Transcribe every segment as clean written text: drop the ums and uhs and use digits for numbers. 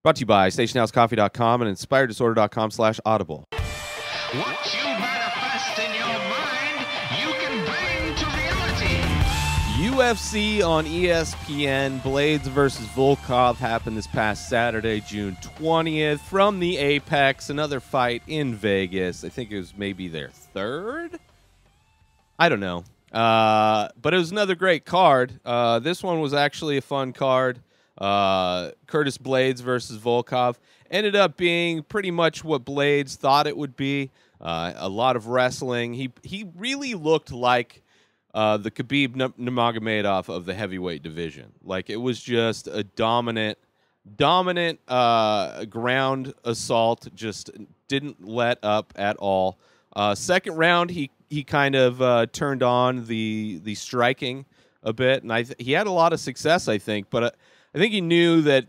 Brought to you by StationHouseCoffee.com and InspiredDisorder.com/audible. What you manifest in your mind, you can bring to reality. UFC on ESPN Blaydes versus Volkov happened this past Saturday, June 20th, from the APEX. Another fight in Vegas. I think it was maybe their third? I don't know. But it was another great card. This one was actually a fun card. Curtis Blaydes versus Volkov ended up being pretty much what Blaydes thought it would be. A lot of wrestling. He really looked like the Khabib Nurmagomedov of the heavyweight division. Like, it was just a dominant ground assault. Just didn't let up at all. Second round, he kind of turned on the striking a bit, and he had a lot of success, I think. But I think he knew that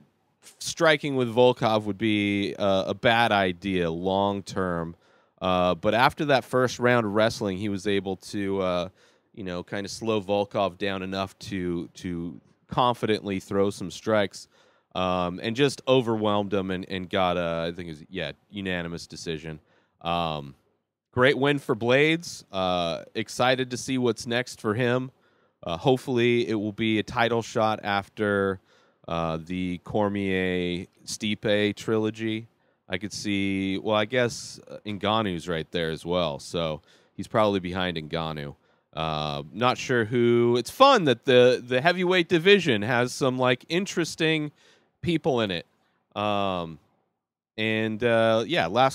striking with Volkov would be a bad idea long term. But after that first round of wrestling, he was able to, kind of slow Volkov down enough to confidently throw some strikes, and just overwhelmed him and got I think it was unanimous decision. Great win for Blaydes. Excited to see what's next for him. Hopefully, it will be a title shot after the Cormier-Stipe trilogy. I could see, well, I guess Ngannou's right there as well, so he's probably behind Ngannou. Not sure who. It's fun that the heavyweight division has some, like, interesting people in it. Last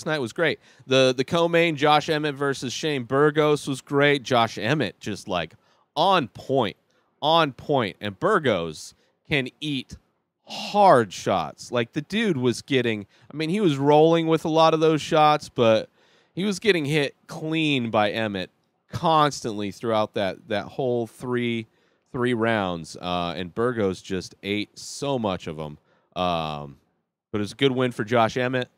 night was great. The co-main, Josh Emmett versus Shane Burgos, was great. Josh Emmett just, like, on point. And Burgos can eat hard shots. Like, the dude was getting, I mean, he was rolling with a lot of those shots, but he was getting hit clean by Emmett constantly throughout that whole three rounds. And Burgos just ate so much of them. But it was a good win for Josh Emmett.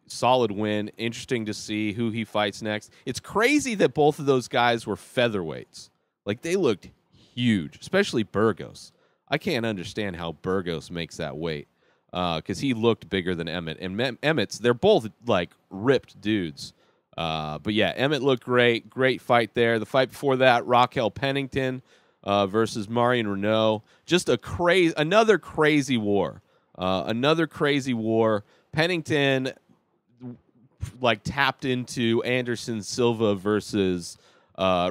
Solid win. Interesting to see who he fights next. It's crazy that both of those guys were featherweights. Like, they looked huge, especially Burgos. I can't understand how Burgos makes that weight, because he looked bigger than Emmett. And Emmett's, they're both, like, ripped dudes. But, yeah, Emmett looked great. Great fight there. The fight before that, Raquel Pennington versus Marion Renault. Just another crazy war. Pennington, like, tapped into Anderson Silva versus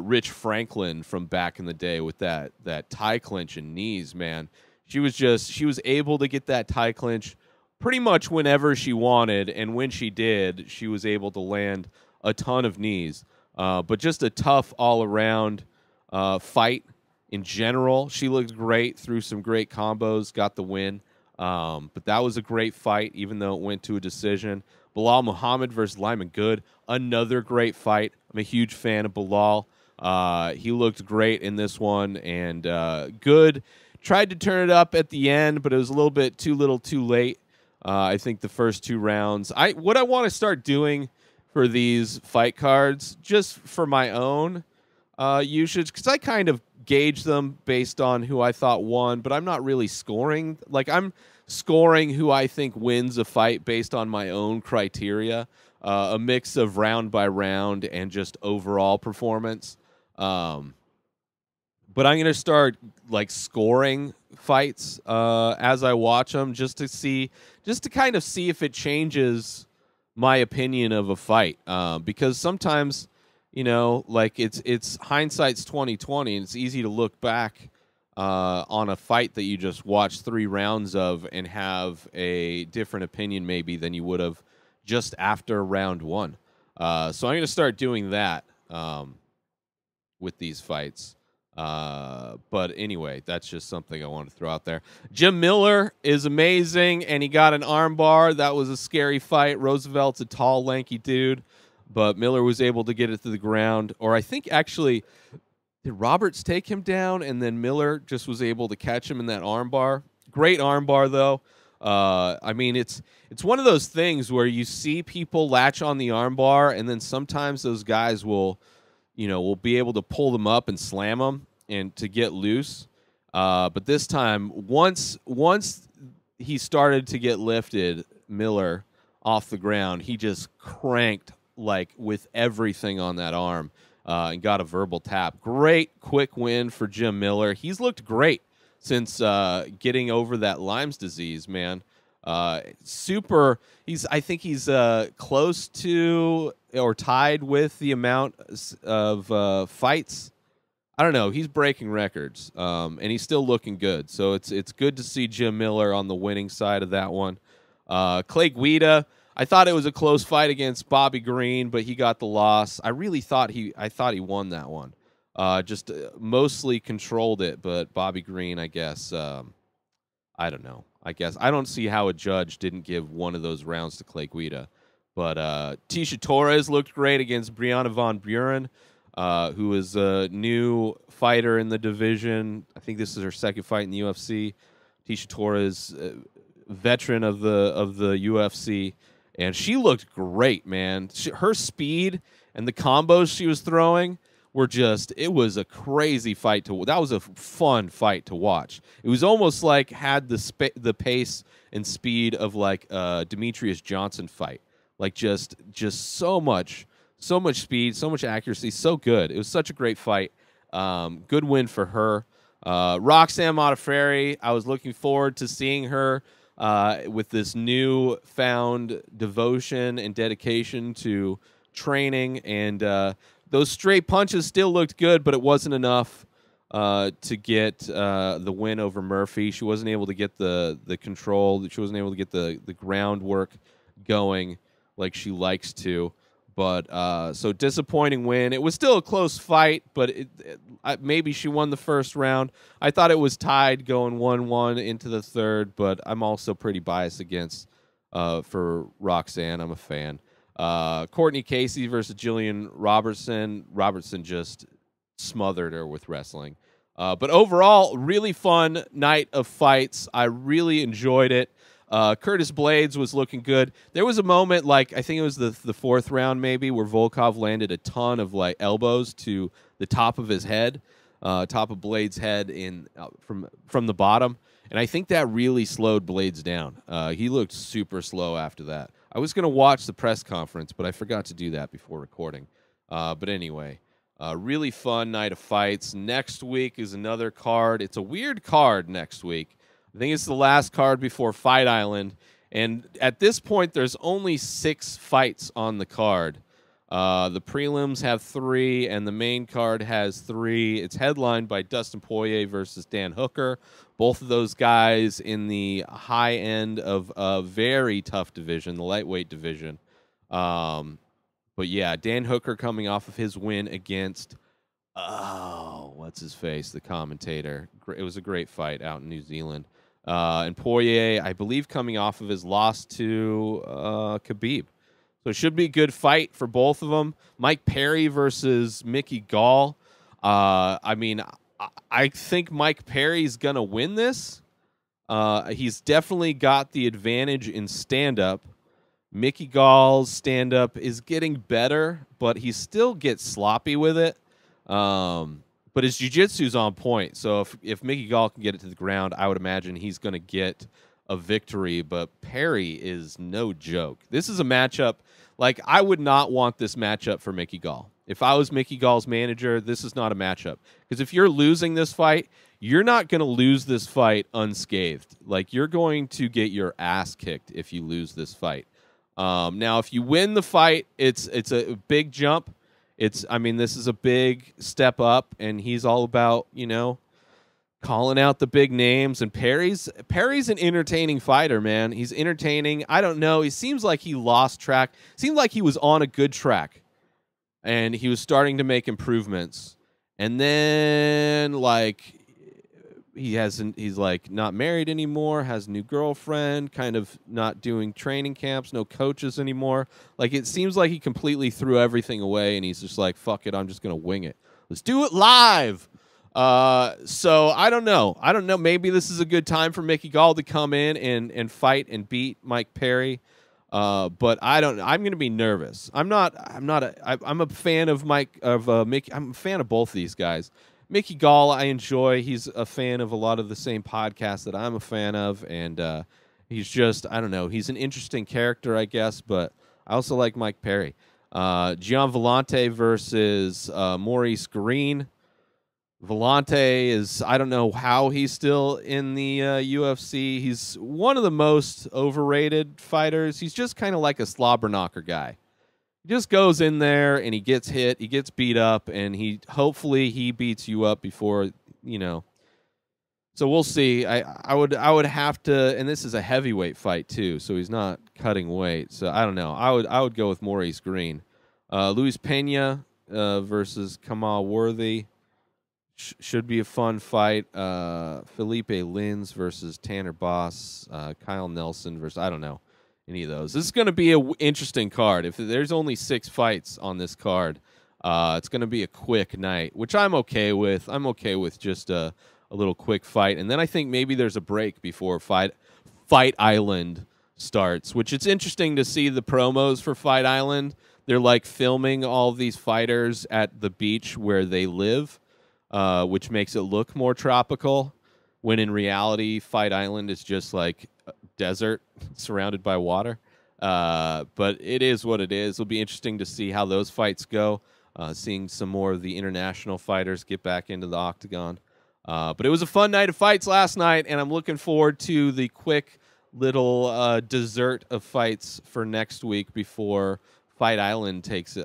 Rich Franklin from back in the day with that tie clinch and knees, man. She was able to get that tie clinch pretty much whenever she wanted, and when she did, she was able to land a ton of knees. But just a tough all-around fight in general. She looked great, threw some great combos, got the win. But that was a great fight, even though it went to a decision. Bilal Muhammad versus Lyman Good, another great fight. I'm a huge fan of Bilal. He looked great in this one, and Good tried to turn it up at the end, but it was a little bit too little too late. I think the first two rounds. What I want to start doing for these fight cards, just for my own usage, because I kind of gauge them based on who I thought won, but I'm not really scoring. Like, I'm scoring who I think wins a fight based on my own criteria, a mix of round by round and just overall performance. But I'm going to start, like, scoring fights as I watch them, just to kind of see if it changes my opinion of a fight. Because sometimes, like, it's hindsight's 20/20, and it's easy to look back on a fight that you just watched 3 rounds of and have a different opinion maybe than you would have just after round 1. So I'm going to start doing that with these fights. But anyway, that's just something I want to throw out there. Jim Miller is amazing, and he got an armbar. That was a scary fight. Roosevelt's a tall, lanky dude, but Miller was able to get it to the ground. Or I think, actually, did Roberts take him down, and then Miller just was able to catch him in that armbar? Great armbar, though. I mean, it's one of those things where you see people latch on the armbar, and then sometimes those guys will be able to pull them up and slam them and to get loose. But this time, once he started to get lifted, Miller, off the ground, he just cranked like with everything on that arm and got a verbal tap. Great quick win for Jim Miller. He's looked great since getting over that Lyme's disease, man. I think he's close to or tied with the amount of fights. I don't know. He's breaking records, and he's still looking good. So it's good to see Jim Miller on the winning side of that one. Clay Guida, I thought it was a close fight against Bobby Green, but he got the loss. I thought he won that one. Just mostly controlled it, but Bobby Green, I guess, I don't know. I guess I don't see how a judge didn't give one of those rounds to Clay Guida. But Tisha Torres looked great against Brianna Von Buren, who is a new fighter in the division. I think this is her second fight in the UFC. Tisha Torres, veteran of the UFC, and she looked great, man. Her speed and the combos she was throwing were it was a crazy fight that was a fun fight to watch. It was almost like had the pace and speed of like Demetrius Johnson fight. Like just so much speed, so much accuracy, so good. It was such a great fight. Good win for her. Roxanne Modafferi, I was looking forward to seeing her with this new found devotion and dedication to training, and those straight punches still looked good, but it wasn't enough to get the win over Murphy. She wasn't able to get the control. She wasn't able to get the groundwork going like she likes to. But so disappointing win. It was still a close fight, but maybe she won the first round. I thought it was tied going 1-1 into the third, but I'm also pretty biased against for Roxanne. I'm a fan. Courtney Casey versus Jillian Robertson. Robertson just smothered her with wrestling. But overall, really fun night of fights. I really enjoyed it. Curtis Blaydes was looking good. There was a moment, like I think it was the fourth round maybe, where Volkov landed a ton of like elbows to the top of his head, top of Blaydes' head from the bottom. And I think that really slowed Blaydes down. He looked super slow after that. I was going to watch the press conference, but I forgot to do that before recording. But anyway, really fun night of fights. Next week is another card. It's a weird card next week. I think it's the last card before Fight Island. And at this point, there's only 6 fights on the card. The prelims have 3, and the main card has 3. It's headlined by Dustin Poirier versus Dan Hooker. Both of those guys in the high end of a very tough division, the lightweight division. But yeah, Dan Hooker coming off of his win against, what's his face, the commentator. It was a great fight out in New Zealand. And Poirier, I believe, coming off of his loss to Khabib. So it should be a good fight for both of them. Mike Perry versus Mickey Gall. I mean, I think Mike Perry's going to win this. He's definitely got the advantage in stand-up. Mickey Gall's stand-up is getting better, but he still gets sloppy with it. But his jiu-jitsu's on point. So if Mickey Gall can get it to the ground, I would imagine he's going to get a victory. But Perry is no joke. This is a matchup. Like, I would not want this matchup for Mickey Gall. If I was Mickey Gall's manager, this is not a matchup. Because if you're losing this fight, you're not going to lose this fight unscathed. Like, you're going to get your ass kicked if you lose this fight. Now, if you win the fight, it's a big jump. I mean, this is a big step up, and he's all about, calling out the big names. And Perry's an entertaining fighter, man. He's entertaining. I don't know. He seems like he lost track. Seemed like he was on a good track, and he was starting to make improvements. And then, like, he's like not married anymore, has a new girlfriend, kind of not doing training camps, no coaches anymore. Like, it seems like he completely threw everything away, and he's just like, fuck it, I'm just going to wing it. Let's do it live. So I don't know. Maybe this is a good time for Mickey Gall to come in and fight and beat Mike Perry. But I don't. I'm going to be nervous. I'm a fan of Mickey. I'm a fan of both of these guys. Mickey Gall, I enjoy. He's a fan of a lot of the same podcasts that I'm a fan of, and He's just, I don't know, he's an interesting character, I guess, but I also like Mike Perry. Gian Vellante versus Maurice Green. Vellante is, I don't know how he's still in the UFC. He's one of the most overrated fighters. He's just kind of like a slobber knocker guy. He just goes in there and he gets hit, he gets beat up, and hopefully he beats you up before, you know. So we'll see. I would have to, and this is a heavyweight fight too, so he's not cutting weight. So I don't know. I would go with Maurice Green. Luis Pena versus Kamal Worthy. Should be a fun fight. Felipe Lins versus Tanner Boss. Kyle Nelson versus, I don't know any of those. This is going to be an interesting card. If there's only 6 fights on this card, it's going to be a quick night, which I'm okay with. I'm okay with just a little quick fight. And then I think maybe there's a break before Fight Island starts, which it's interesting to see the promos for Fight Island. They're like filming all these fighters at the beach where they live. Which makes it look more tropical, when in reality, Fight Island is just like a desert surrounded by water. But it is what it is. It'll be interesting to see how those fights go, seeing some more of the international fighters get back into the octagon. But it was a fun night of fights last night, and I'm looking forward to the quick little dessert of fights for next week before Fight Island takes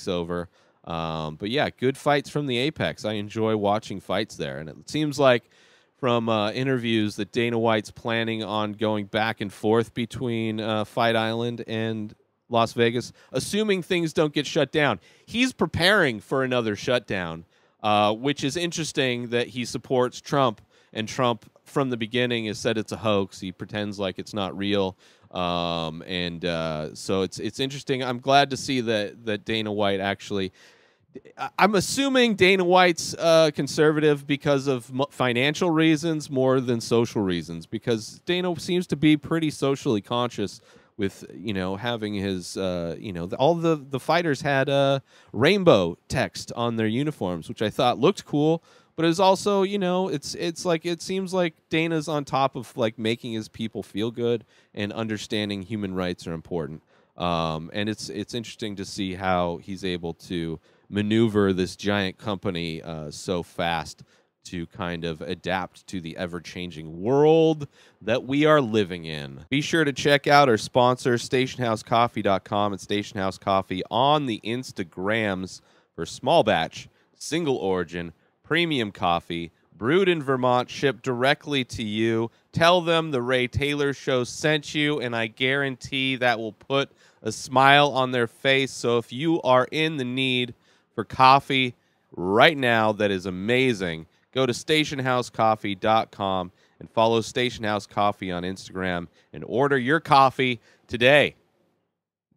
over. But yeah, good fights from the Apex. I enjoy watching fights there, and it seems like from interviews that Dana White's planning on going back and forth between Fight Island and Las Vegas, assuming things don't get shut down. He's preparing for another shutdown, which is interesting that he supports Trump, and Trump from the beginning has said it's a hoax. He pretends like it's not real. So it's interesting. I'm glad to see that Dana White actually, I'm assuming Dana White's conservative because of financial reasons more than social reasons, because Dana seems to be pretty socially conscious with, you know, having his, you know, all the fighters had rainbow text on their uniforms, which I thought looked cool. But it's also, you know, it's like, it seems like Dana's on top of like making his people feel good and understanding human rights are important. And it's interesting to see how he's able to maneuver this giant company so fast to kind of adapt to the ever-changing world that we are living in. Be sure to check out our sponsor, StationHouseCoffee.com and Station House Coffee on the Instagrams for small batch, single origin, premium coffee, brewed in Vermont, shipped directly to you. Tell them the Ray Taylor Show sent you, and I guarantee that will put a smile on their face. So if you are in the need for coffee right now that is amazing, go to stationhousecoffee.com and follow Station House Coffee on Instagram and order your coffee today.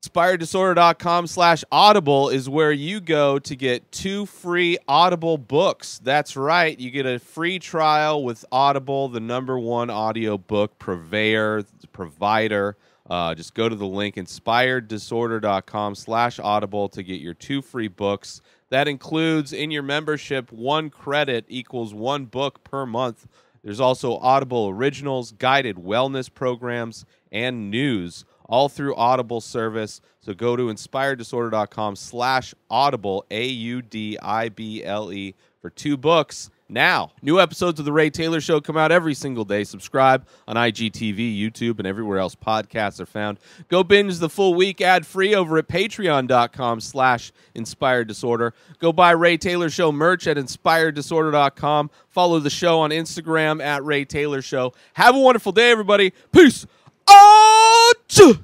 InspiredDisorder.com/audible is where you go to get 2 free Audible books. That's right. You get a free trial with Audible, the #1 audiobook provider. Just go to the link, InspiredDisorder.com/audible, to get your 2 free books. That includes, in your membership, 1 credit equals 1 book per month. There's also Audible Originals, guided wellness programs, and news, all through Audible service. So go to InspiredDisorder.com/audible, AUDIBLE, for 2 books now. New episodes of The Ray Taylor Show come out every single day. Subscribe on IGTV, YouTube, and everywhere else podcasts are found. Go binge the full week ad-free over at patreon.com/InspiredDisorder. Go buy Ray Taylor Show merch at InspiredDisorder.com. Follow the show on Instagram at Ray Taylor Show. Have a wonderful day, everybody. Peace. Out!